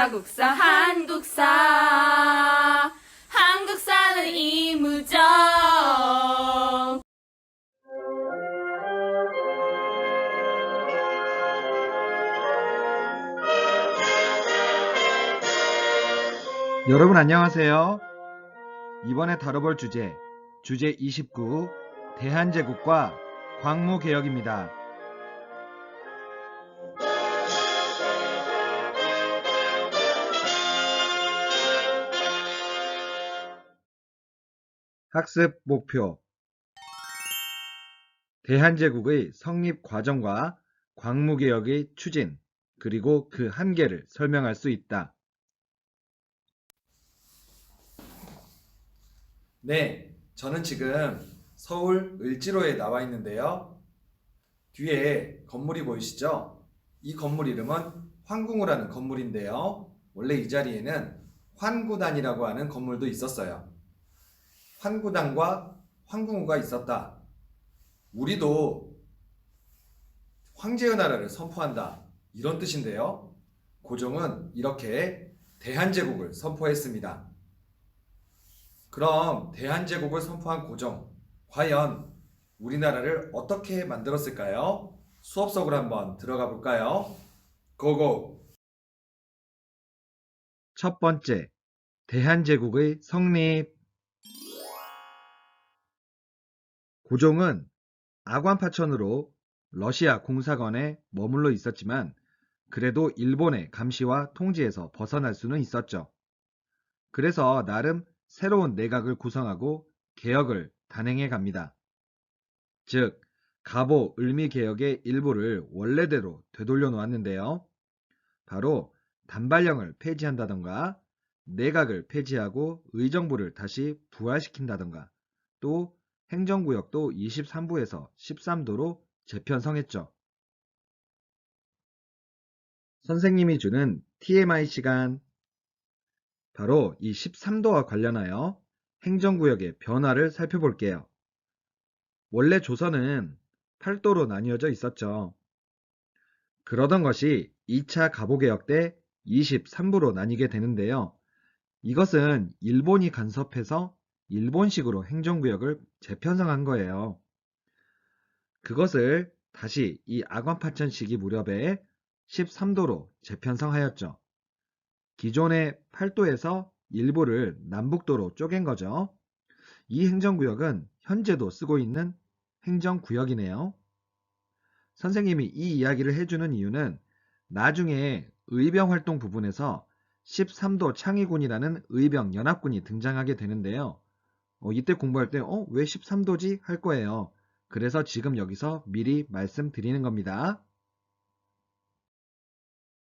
국사 한국사는 이무적. 여러분 안녕하세요. 이번에 다뤄볼 주제 29 대한제국과 광무개혁입니다. 학습 목표 대한제국의 성립 과정과 광무개혁의 추진, 그리고 그 한계를 설명할 수 있다. 네, 저는 지금 서울 을지로에 나와 있는데요. 뒤에 건물이 보이시죠? 이 건물 이름은 환궁우라는 건물인데요. 원래 이 자리에는 환구단이라고 하는 건물도 있었어요. 환구단과 환궁우가 있었다. 우리도 황제의 나라를 선포한다. 이런 뜻인데요. 고종은 이렇게 대한제국을 선포했습니다. 그럼 대한제국을 선포한 고종, 과연 우리나라를 어떻게 만들었을까요? 수업 속으로 한번 들어가 볼까요? 고고! 첫 번째, 대한제국의 성립. 고종은 아관파천으로 러시아 공사관에 머물러 있었지만 그래도 일본의 감시와 통제에서 벗어날 수는 있었죠. 그래서 나름 새로운 내각을 구성하고 개혁을 단행해 갑니다. 즉, 갑오 을미개혁의 일부를 원래대로 되돌려 놓았는데요. 바로 단발령을 폐지한다던가 내각을 폐지하고 의정부를 다시 부활시킨다던가 또 행정구역도 23부에서 13도로 재편성했죠. 선생님이 주는 TMI 시간. 바로 이 13도와 관련하여 행정구역의 변화를 살펴볼게요. 원래 조선은 8도로 나뉘어져 있었죠. 그러던 것이 2차 갑오개혁 때 23부로 나뉘게 되는데요. 이것은 일본이 간섭해서 일본식으로 행정구역을 재편성한 거예요. 그것을 다시 이 아관파천 시기 무렵에 13도로 재편성하였죠. 기존의 8도에서 일부를 남북도로 쪼갠 거죠. 이 행정구역은 현재도 쓰고 있는 행정구역이네요. 선생님이 이 이야기를 해주는 이유는 나중에 의병활동 부분에서 13도 창의군이라는 의병연합군이 등장하게 되는데요. 이때 공부할 때 왜 13도지? 할 거예요. 그래서 지금 여기서 미리 말씀드리는 겁니다.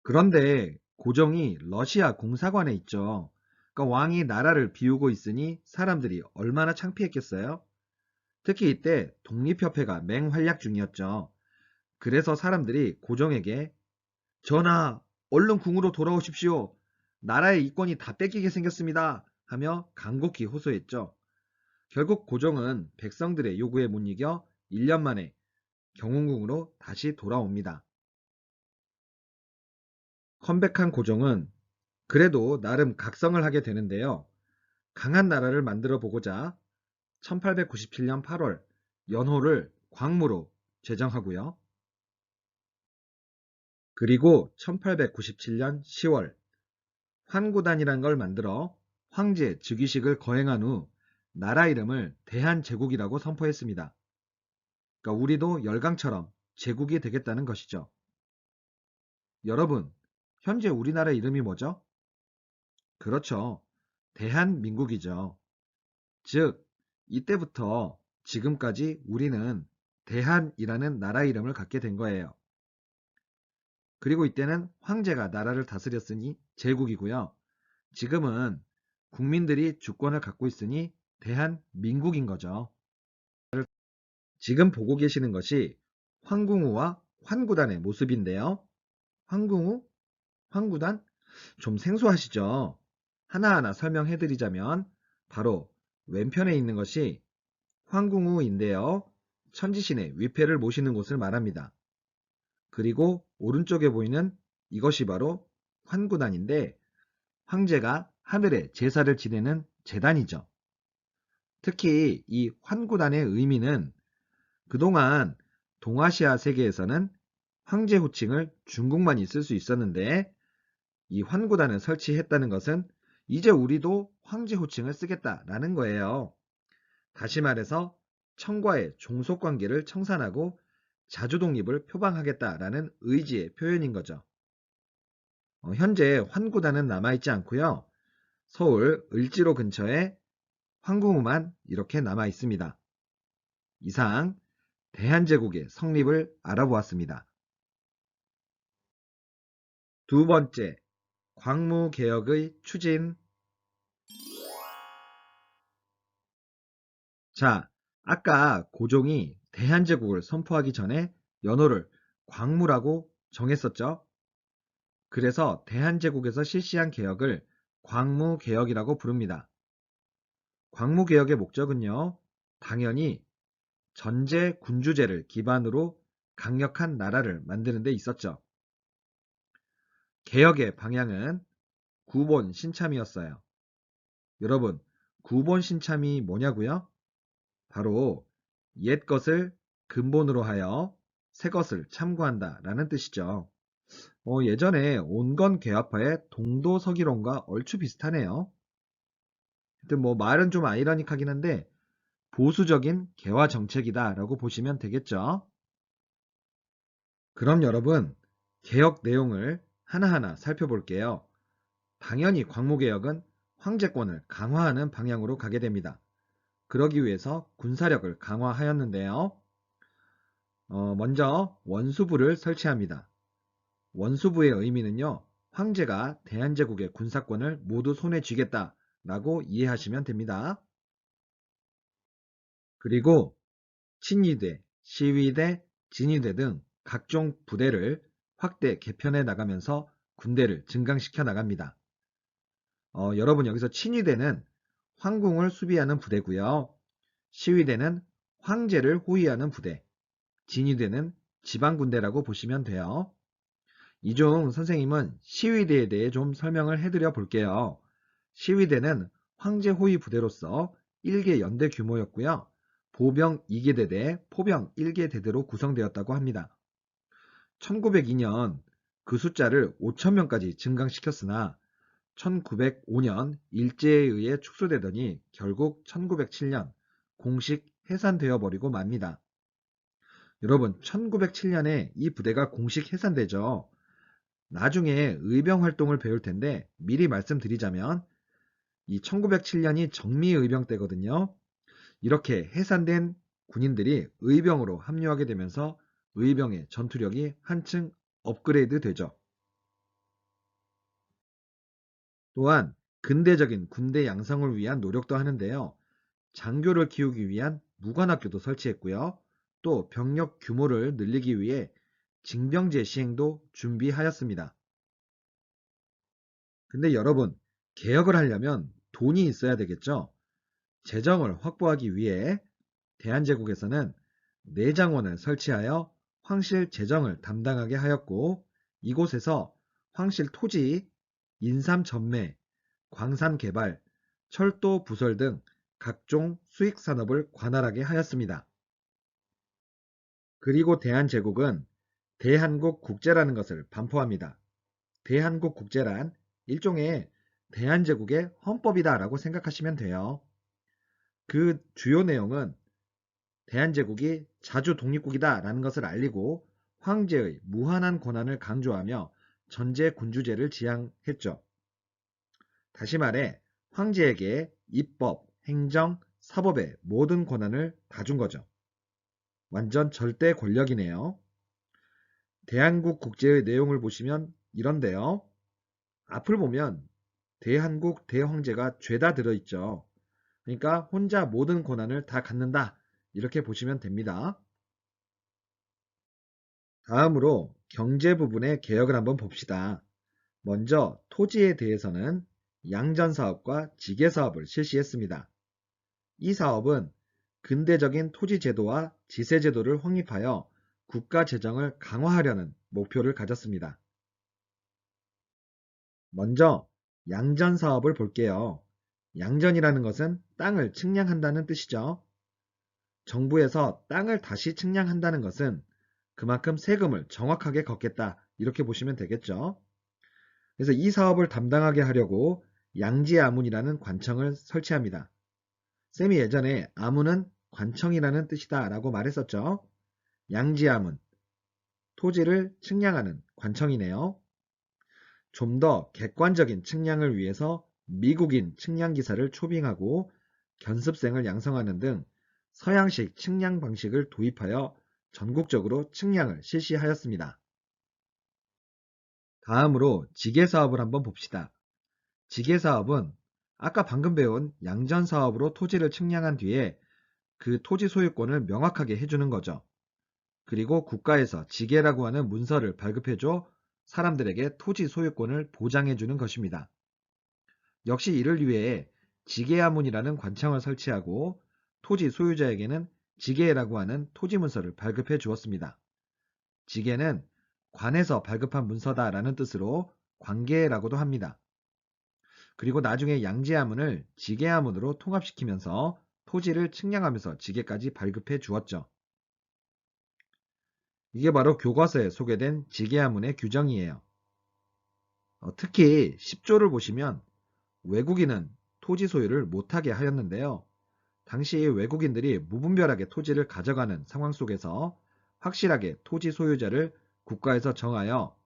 그런데 고종이 러시아 공사관에 있죠. 그러니까 왕이 나라를 비우고 있으니 사람들이 얼마나 창피했겠어요? 특히 이때 독립협회가 맹활약 중이었죠. 그래서 사람들이 고종에게 전하, 얼른 궁으로 돌아오십시오. 나라의 이권이 다 뺏기게 생겼습니다. 하며 간곡히 호소했죠. 결국 고종은 백성들의 요구에 못 이겨 1년 만에 경운궁으로 다시 돌아옵니다. 컴백한 고종은 그래도 나름 각성을 하게 되는데요. 강한 나라를 만들어 보고자 1897년 8월 연호를 광무로 제정하고요. 그리고 1897년 10월 환구단이란 걸 만들어 황제 즉위식을 거행한 후 나라 이름을 대한제국이라고 선포했습니다. 그러니까 우리도 열강처럼 제국이 되겠다는 것이죠. 여러분, 현재 우리나라 이름이 뭐죠? 그렇죠. 대한민국이죠. 즉, 이때부터 지금까지 우리는 대한이라는 나라 이름을 갖게 된 거예요. 그리고 이때는 황제가 나라를 다스렸으니 제국이고요. 지금은 국민들이 주권을 갖고 있으니 대한민국인 거죠. 지금 보고 계시는 것이 황궁우와 환구단의 모습인데요. 황궁우? 환구단? 좀 생소하시죠? 하나하나 설명해 드리자면 바로 왼편에 있는 것이 황궁우인데요. 천지신의 위패를 모시는 곳을 말합니다. 그리고 오른쪽에 보이는 이것이 바로 환구단인데 황제가 하늘에 제사를 지내는 제단이죠. 특히 이 환구단의 의미는 그동안 동아시아 세계에서는 황제 호칭을 중국만이 쓸 수 있었는데 이 환구단을 설치했다는 것은 이제 우리도 황제 호칭을 쓰겠다라는 거예요. 다시 말해서 청과의 종속관계를 청산하고 자주독립을 표방하겠다라는 의지의 표현인 거죠. 현재 환구단은 남아있지 않고요. 서울 을지로 근처에 황궁우만 이렇게 남아있습니다. 이상 대한제국의 성립을 알아보았습니다. 두 번째, 광무개혁의 추진. 자, 아까 고종이 대한제국을 선포하기 전에 연호를 광무라고 정했었죠. 그래서 대한제국에서 실시한 개혁을 광무개혁이라고 부릅니다. 광무개혁의 목적은요, 당연히 전제군주제를 기반으로 강력한 나라를 만드는 데 있었죠. 개혁의 방향은 구본 신참이었어요. 여러분, 구본 신참이 뭐냐고요? 바로 옛 것을 근본으로 하여 새 것을 참고한다 라는 뜻이죠. 예전에 온건개혁파의 동도서기론과 얼추 비슷하네요. 하여튼 말은 좀 아이러닉하긴 한데 보수적인 개화 정책이다 라고 보시면 되겠죠. 그럼 여러분, 개혁 내용을 하나하나 살펴볼게요. 당연히 광무개혁은 황제권을 강화하는 방향으로 가게 됩니다. 그러기 위해서 군사력을 강화하였는데요. 먼저 원수부를 설치합니다. 원수부의 의미는요, 황제가 대한제국의 군사권을 모두 손에 쥐겠다라고 이해하시면 됩니다. 그리고 친위대, 시위대, 진위대 등 각종 부대를 확대 개편해 나가면서 군대를 증강시켜 나갑니다. 여러분 여기서 친위대는 황궁을 수비하는 부대고요. 시위대는 황제를 호위하는 부대, 진위대는 지방군대라고 보시면 돼요. 이 중 선생님은 시위대에 대해 좀 설명을 해드려 볼게요. 시위대는 황제 호위 부대로서 1개 연대 규모였고요. 보병 2개 대대, 포병 1개 대대로 구성되었다고 합니다. 1902년 그 숫자를 5,000명까지 증강시켰으나 1905년 일제에 의해 축소되더니 결국 1907년 공식 해산되어 버리고 맙니다. 여러분, 1907년에 이 부대가 공식 해산되죠. 나중에 의병 활동을 배울 텐데 미리 말씀드리자면 이 1907년이 정미의병 때거든요. 이렇게 해산된 군인들이 의병으로 합류하게 되면서 의병의 전투력이 한층 업그레이드 되죠. 또한 근대적인 군대 양성을 위한 노력도 하는데요. 장교를 키우기 위한 무관학교도 설치했고요. 또 병력 규모를 늘리기 위해 징병제 시행도 준비하였습니다. 근데 여러분, 개혁을 하려면 돈이 있어야 되겠죠? 재정을 확보하기 위해 대한제국에서는 내장원을 설치하여 황실 재정을 담당하게 하였고, 이곳에서 황실 토지, 인삼 전매, 광산 개발, 철도 부설 등 각종 수익 산업을 관할하게 하였습니다. 그리고 대한제국은 대한국국제라는 것을 반포합니다. 대한국국제란 일종의 대한제국의 헌법이다라고 생각하시면 돼요. 그 주요 내용은 대한제국이 자주 독립국이다라는 것을 알리고 황제의 무한한 권한을 강조하며 전제군주제를 지향했죠. 다시 말해 황제에게 입법, 행정, 사법의 모든 권한을 다 준 거죠. 완전 절대 권력이네요. 대한국 국제의 내용을 보시면 이런데요. 앞을 보면 대한국 대황제가 죄다 들어있죠. 그러니까 혼자 모든 권한을 다 갖는다. 이렇게 보시면 됩니다. 다음으로 경제 부분의 개혁을 한번 봅시다. 먼저 토지에 대해서는 양전사업과 지게사업을 실시했습니다. 이 사업은 근대적인 토지제도와 지세제도를 확립하여 국가 재정을 강화하려는 목표를 가졌습니다. 먼저 양전 사업을 볼게요. 양전이라는 것은 땅을 측량한다는 뜻이죠. 정부에서 땅을 다시 측량한다는 것은 그만큼 세금을 정확하게 걷겠다, 이렇게 보시면 되겠죠. 그래서 이 사업을 담당하게 하려고 양지아문이라는 관청을 설치합니다. 쌤이 예전에 아문은 관청이라는 뜻이다 라고 말했었죠. 양지아문, 토지를 측량하는 관청이네요. 좀 더 객관적인 측량을 위해서 미국인 측량기사를 초빙하고 견습생을 양성하는 등 서양식 측량 방식을 도입하여 전국적으로 측량을 실시하였습니다. 다음으로 지게사업을 한번 봅시다. 지게사업은 아까 방금 배운 양전사업으로 토지를 측량한 뒤에 그 토지 소유권을 명확하게 해주는 거죠. 그리고 국가에서 지게라고 하는 문서를 발급해줘 사람들에게 토지 소유권을 보장해주는 것입니다. 역시 이를 위해 지게야문이라는 관청을 설치하고 토지 소유자에게는 지게라고 하는 토지 문서를 발급해 주었습니다. 지게는 관에서 발급한 문서다라는 뜻으로 관계라고도 합니다. 그리고 나중에 양지야문을 지게야문으로 통합시키면서 토지를 측량하면서 지게까지 발급해 주었죠. 이게 바로 교과서에 소개된 지게야문의 규정이에요. 특히 10조를 보시면 외국인은 토지 소유를 못하게 하였는데요. 당시 외국인들이 무분별하게 토지를 가져가는 상황 속에서 확실하게 토지 소유자를 국가에서 정하여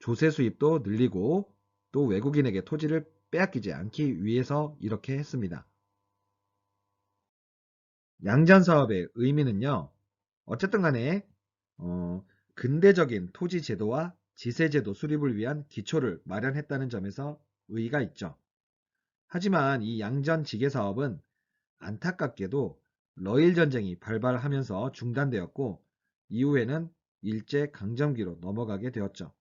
조세 수입도 늘리고 또 외국인에게 토지를 빼앗기지 않기 위해서 이렇게 했습니다. 양전 사업의 의미는요. 어쨌든 간에 근대적인 토지 제도와 지세 제도 수립을 위한 기초를 마련했다는 점에서 의의가 있죠. 하지만 이 양전 지게 사업은 안타깝게도 러일 전쟁이 발발하면서 중단되었고 이후에는 일제 강점기로 넘어가게 되었죠.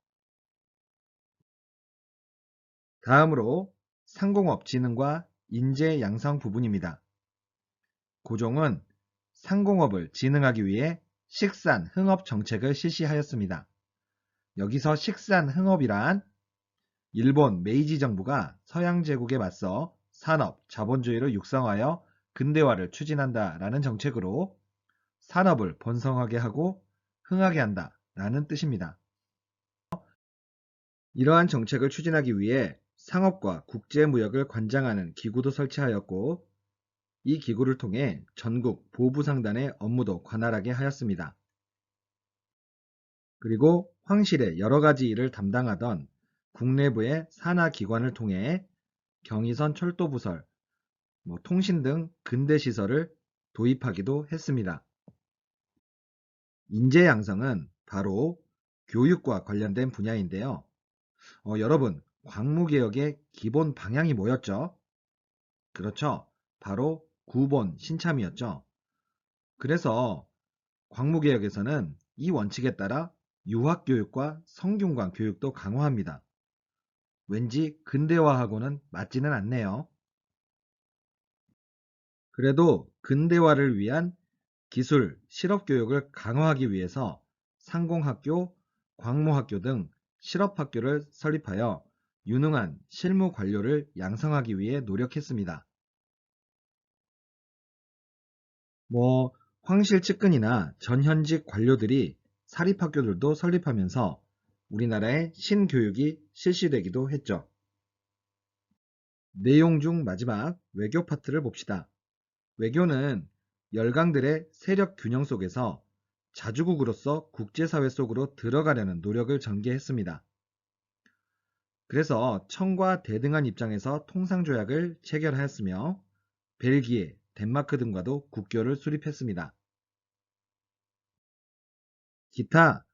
다음으로 상공업 진흥과 인재 양성 부분입니다. 고종은 상공업을 진흥하기 위해 식산 흥업 정책을 실시하였습니다. 여기서 식산 흥업이란 일본 메이지 정부가 서양 제국에 맞서 산업, 자본주의를 육성하여 근대화를 추진한다라는 정책으로 산업을 번성하게 하고 흥하게 한다라는 뜻입니다. 이러한 정책을 추진하기 위해 상업과 국제무역을 관장하는 기구도 설치하였고 이 기구를 통해 전국 보부상단의 업무도 관할하게 하였습니다. 그리고 황실의 여러 가지 일을 담당하던 국내부의 산하기관을 통해 경의선 철도부설, 통신 등 근대시설을 도입하기도 했습니다. 인재 양성은 바로 교육과 관련된 분야인데요. 여러분, 광무개혁의 기본 방향이 뭐였죠? 그렇죠. 바로 구본 신참이었죠. 그래서 광무개혁에서는 이 원칙에 따라 유학교육과 성균관 교육도 강화합니다. 왠지 근대화하고는 맞지는 않네요. 그래도 근대화를 위한 기술, 실업교육을 강화하기 위해서 상공학교, 광무학교 등 실업학교를 설립하여 유능한 실무 관료를 양성하기 위해 노력했습니다. 황실 측근이나 전현직 관료들이 사립학교들도 설립하면서 우리나라의 신교육이 실시되기도 했죠. 내용 중 마지막 외교 파트를 봅시다. 외교는 열강들의 세력 균형 속에서 자주국으로서 국제사회 속으로 들어가려는 노력을 전개했습니다. 그래서 청과 대등한 입장에서 통상조약을 체결하였으며 벨기에, 덴마크 등과도 국교를 수립했습니다. 기타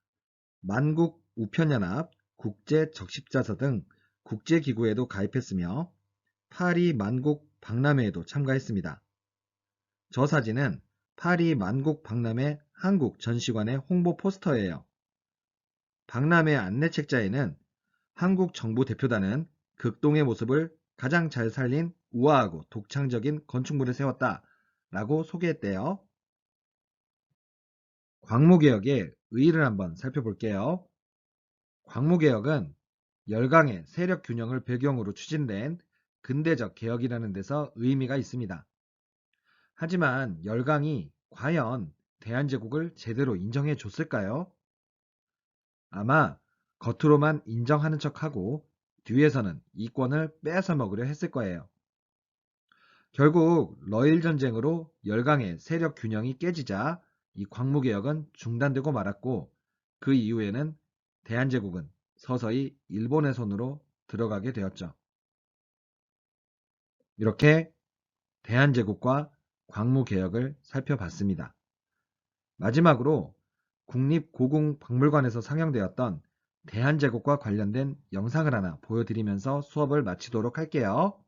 만국 우편연합, 국제적십자서 등 국제기구에도 가입했으며 파리 만국 박람회에도 참가했습니다. 저 사진은 파리 만국 박람회 한국 전시관의 홍보 포스터예요. 박람회 안내책자에는 한국 정부 대표단은 극동의 모습을 가장 잘 살린 우아하고 독창적인 건축물을 세웠다 라고 소개했대요. 광무개혁의 의의를 한번 살펴볼게요. 광무개혁은 열강의 세력 균형을 배경으로 추진된 근대적 개혁이라는 데서 의미가 있습니다. 하지만 열강이 과연 대한제국을 제대로 인정해 줬을까요? 아마 겉으로만 인정하는 척하고 뒤에서는 이권을 빼앗아 먹으려 했을 거예요. 결국 러일 전쟁으로 열강의 세력 균형이 깨지자 이 광무개혁은 중단되고 말았고 그 이후에는 대한제국은 서서히 일본의 손으로 들어가게 되었죠. 이렇게 대한제국과 광무개혁을 살펴봤습니다. 마지막으로 국립고궁박물관에서 상영되었던 대한제국과 관련된 영상을 하나 보여드리면서 수업을 마치도록 할게요.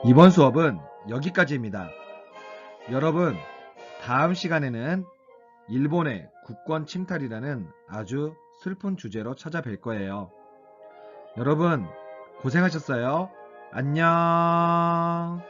이번 수업은 여기까지입니다. 여러분, 다음 시간에는 일본의 국권 침탈이라는 아주 슬픈 주제로 찾아뵐 거예요. 여러분, 고생하셨어요. 안녕.